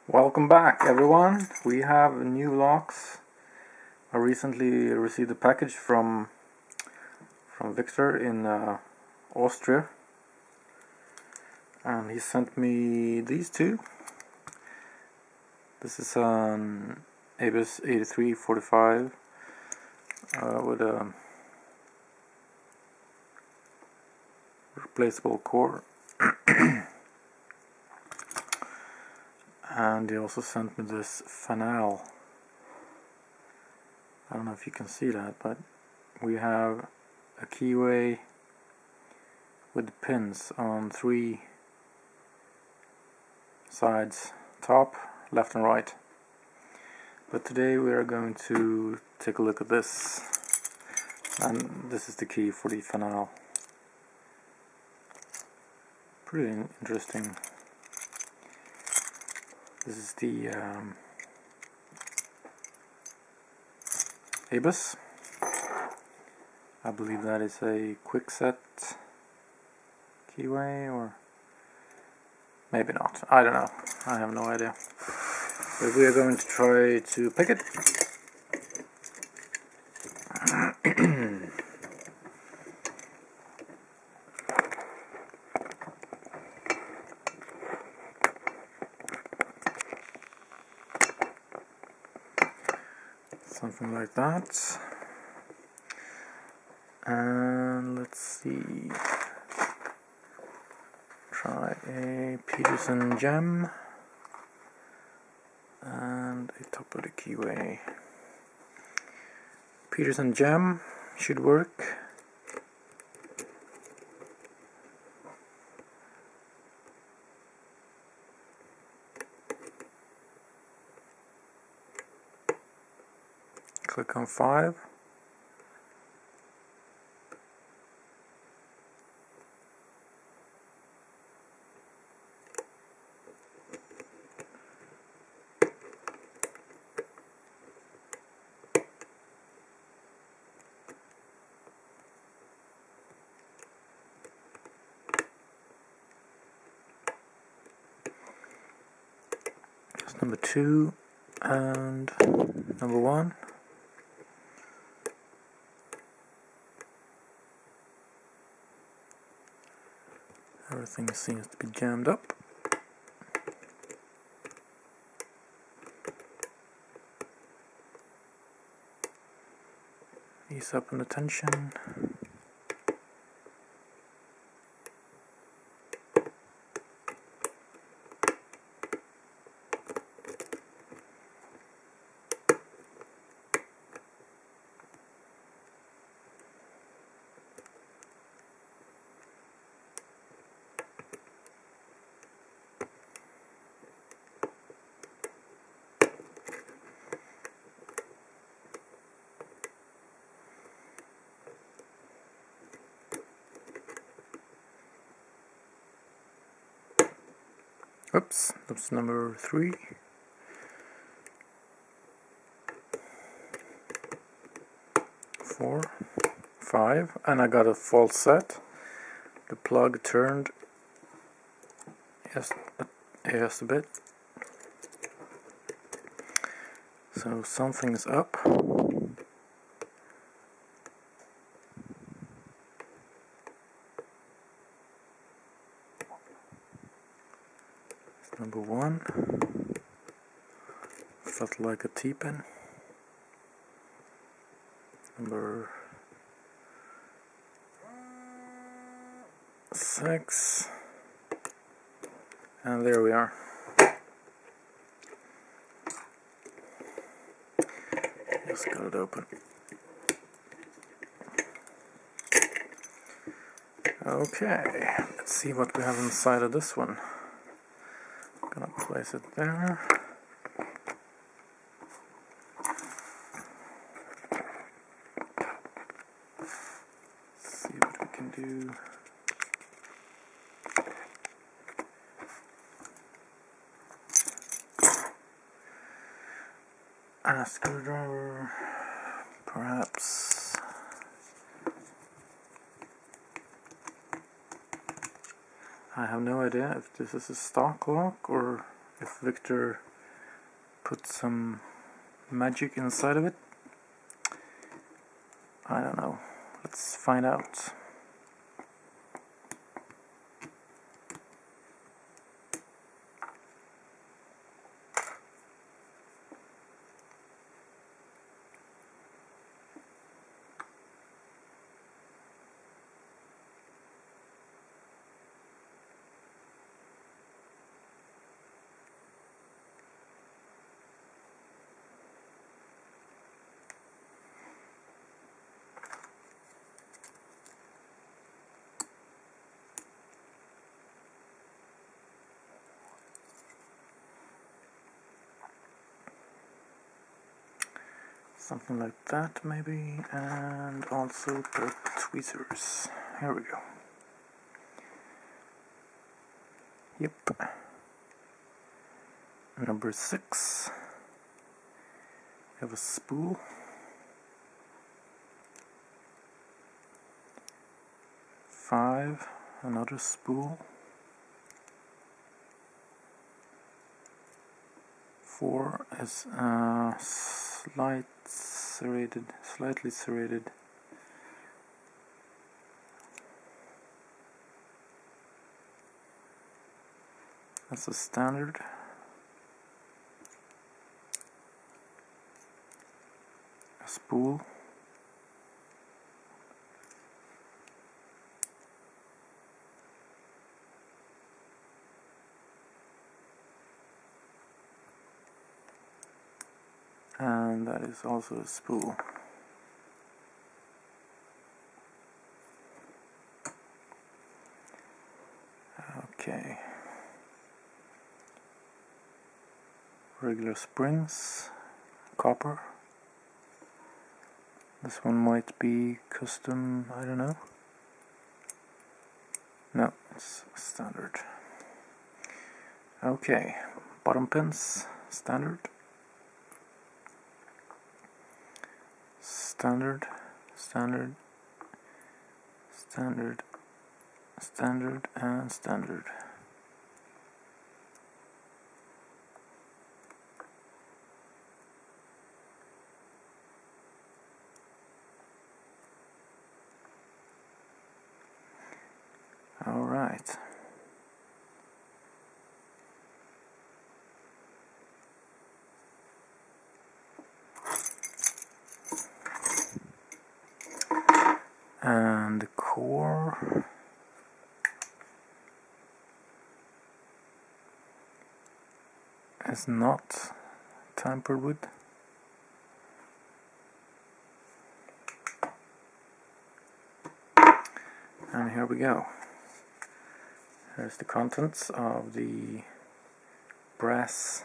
Welcome back, everyone. We have new locks. I recently received a package from Viktor in Austria, and he sent me these two. This is an ABS 8345 with a replaceable core. And he also sent me this fanal. I don't know if you can see that, but we have a keyway with the pins on 3 sides, top, left and right. But today we are going to take a look at this, and this is the key for the fanal. Pretty interesting. This is the ABS. I believe that is a quick set keyway, or maybe not. I don't know. I have no idea. But we are going to try to pick it. Something like that. And let's see. Try a Peterson Gem and a top of the keyway. Peterson Gem should work. Click on 5. That's number 2 and number 1. Everything seems to be jammed up. Ease up on the tension. Oops, that's number 3. 4, 5, and I got a false set. The plug turned just a bit. So something's up. Number 1 felt like a T-pin. Number 6, and there we are. Just got it open. Okay, let's see what we have inside of this one. Gonna place it there. See what we can do. A screwdriver, perhaps. I have no idea if this is a stock lock or if Viktor put some magic inside of it? I don't know. Let's find out. Something like that maybe, and also the tweezers. Here we go. Yep. Number 6. We have a spool. 5. Another spool. 4 is slightly serrated. That's a standard. A spool. And that is also a spool. Okay. Regular springs, copper. This one might be custom, I don't know. No, it's standard. Okay, bottom pins, standard. Standard, standard, standard, standard, and standard. All right. And the core is not tampered with. And here we go. Here's the contents of the brass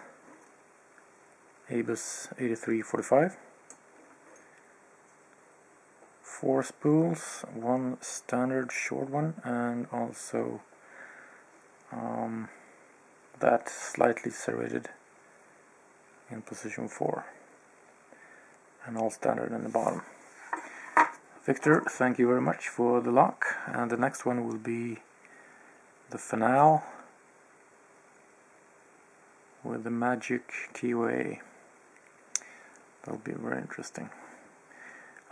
ABUS 8345. 4 spools, 1 standard short one, and also that slightly serrated in position 4, and all standard in the bottom. Victor, thank you very much for the lock, and the next one will be the finale with the magic TOA. That'll be very interesting.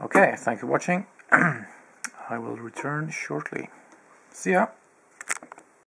Okay, thank you for watching. I will return shortly. See ya!